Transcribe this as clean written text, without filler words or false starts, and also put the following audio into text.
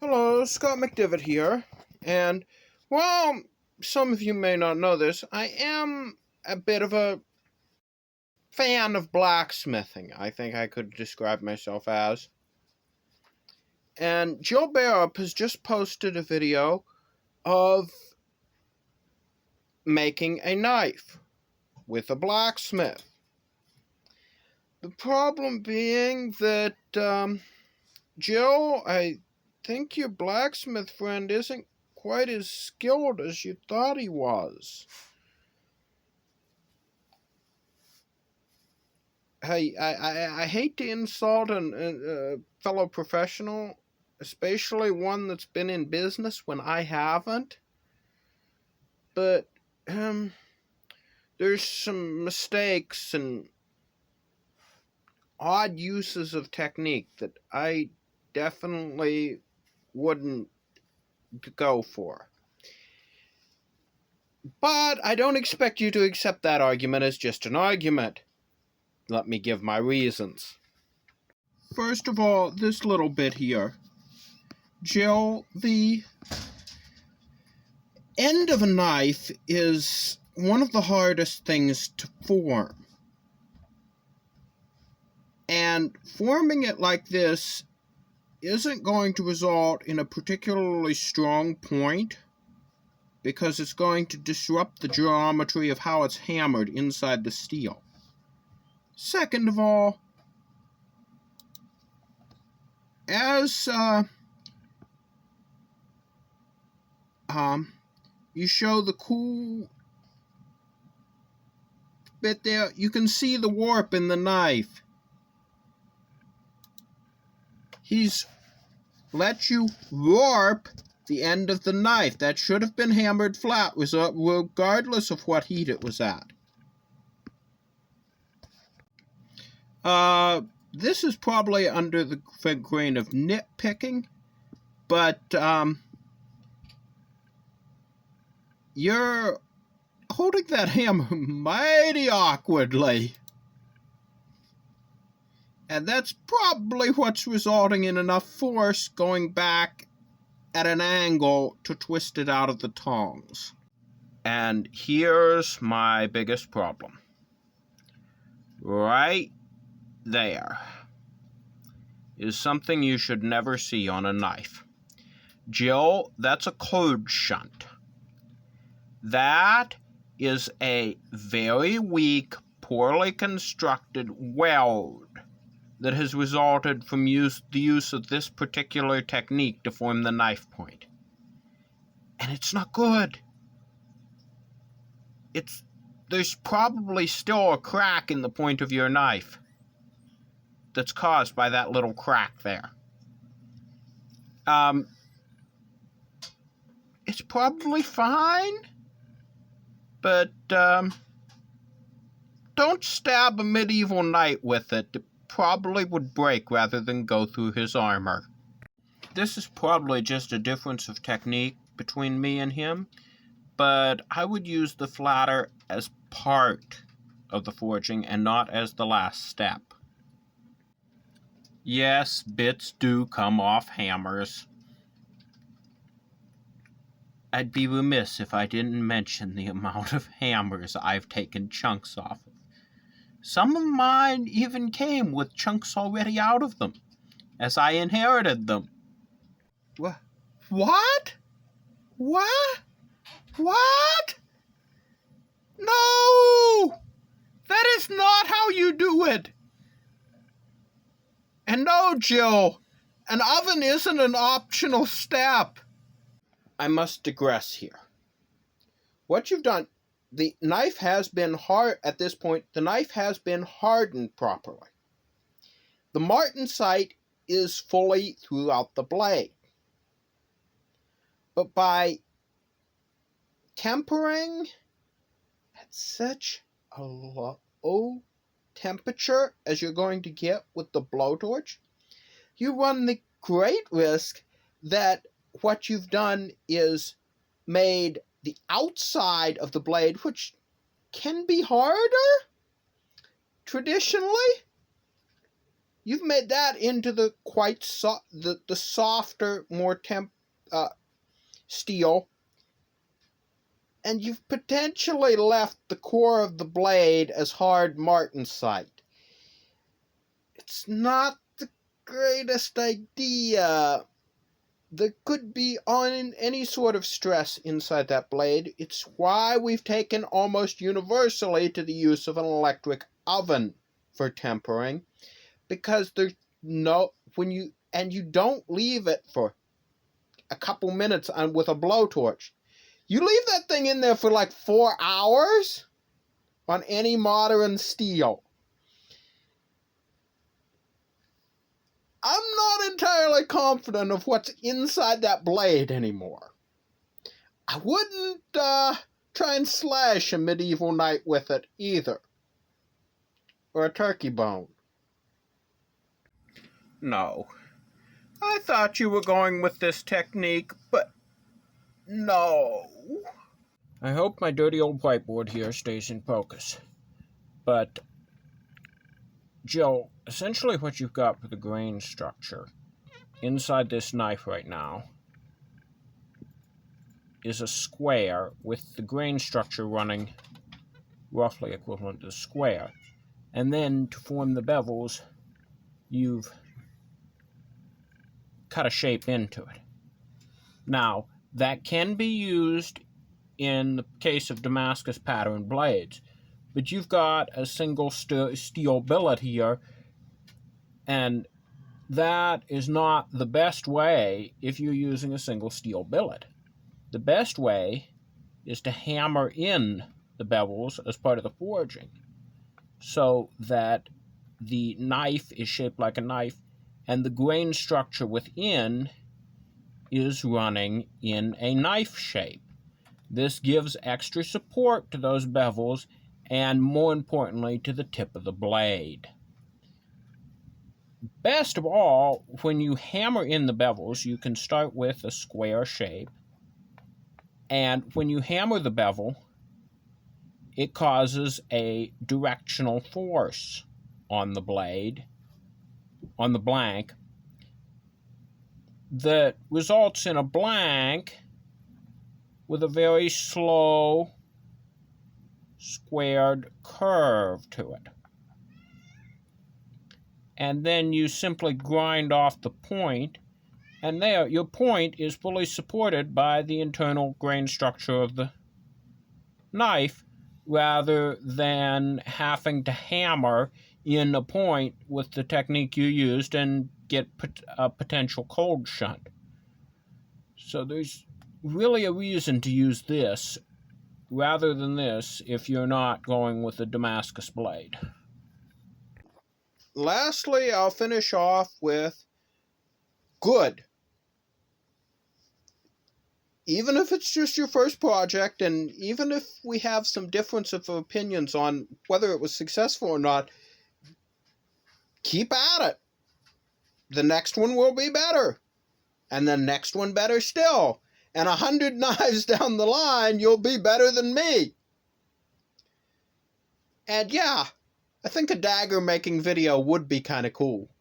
Hello, Scott McDivitt here, and, well, some of you may not know this, I am a bit of a fan of blacksmithing, I think I could describe myself as. And Jill Bearup has just posted a video of making a knife with a blacksmith. The problem being that, Jill, I think your blacksmith friend isn't quite as skilled as you thought he was. Hey, I hate to insult a fellow professional, especially one that's been in business when I haven't, but there's some mistakes and odd uses of technique that I definitely wouldn't go for. But I don't expect you to accept that argument as just an argument. Let me give my reasons. First of all, this little bit here. Jill, the end of a knife is one of the hardest things to form. And forming it like this isn't going to result in a particularly strong point because it's going to disrupt the geometry of how it's hammered inside the steel. Second of all, as you show the cool bit there, you can see the warp in the knife. He's let you warp the end of the knife. That should have been hammered flat, regardless of what heat it was at. This is probably under the grain of nitpicking, but you're holding that hammer mighty awkwardly. And that's probably what's resulting in enough force going back at an angle to twist it out of the tongs. And here's my biggest problem. Right there is something you should never see on a knife. Jill, that's a code shunt. That is a very weak, poorly constructed weld that has resulted from the use of this particular technique to form the knife point. And it's not good. There's probably still a crack in the point of your knife that's caused by that little crack there. It's probably fine, but don't stab a medieval knight with it. It probably would break rather than go through his armor. This is probably just a difference of technique between me and him, but I would use the flatter as part of the forging and not as the last step. Yes, bits do come off hammers. I'd be remiss if I didn't mention the amount of hammers I've taken chunks off of. Some of mine even came with chunks already out of them, as I inherited them. What? What? No! That is not how you do it! And no, Jill, an oven isn't an optional step. I must digress here. What you've done, the knife has been at this point, the knife has been hardened properly. The martensite is fully throughout the blade. But by tempering at such a low temperature as you're going to get with the blowtorch, you run the great risk that what you've done is made the outside of the blade, which can be harder traditionally, you've made that into the the softer, more steel, and you've potentially left the core of the blade as hard martensite. It's not the greatest idea. There could be any sort of stress inside that blade. It's why we've taken almost universally to the use of an electric oven for tempering, because there's you don't leave it for a couple minutes with a blowtorch. You leave that thing in there for like 4 hours on any modern steel. I'm not entirely confident of what's inside that blade anymore. I wouldn't try and slash a medieval knight with it either. Or a turkey bone. No. I thought you were going with this technique, but no. I hope my dirty old whiteboard here stays in focus. But Jill, essentially what you've got for the grain structure inside this knife right now is a square with the grain structure running roughly equivalent to the square. And then to form the bevels, you've cut a shape into it. Now, that can be used in the case of Damascus pattern blades, but you've got a single steel billet here, and that is not the best way if you're using a single steel billet. The best way is to hammer in the bevels as part of the forging so that the knife is shaped like a knife and the grain structure within is running in a knife shape. This gives extra support to those bevels and, more importantly, to the tip of the blade. Best of all, when you hammer in the bevels, you can start with a square shape, and when you hammer the bevel, it causes a directional force on the blade, on the blank, that results in a blank with a very slow, squared curve to it. And then you simply grind off the point, and there, your point is fully supported by the internal grain structure of the knife, rather than having to hammer in a point with the technique you used and get a potential cold shunt. So there's really a reason to use this rather than this if you're not going with a Damascus blade. Lastly, I'll finish off with good. Even if it's just your first project, and even if we have some difference of opinions on whether it was successful or not, keep at it. The next one will be better. And the next one better still. And 100 knives down the line, you'll be better than me. And yeah, I think a dagger making video would be kind of cool.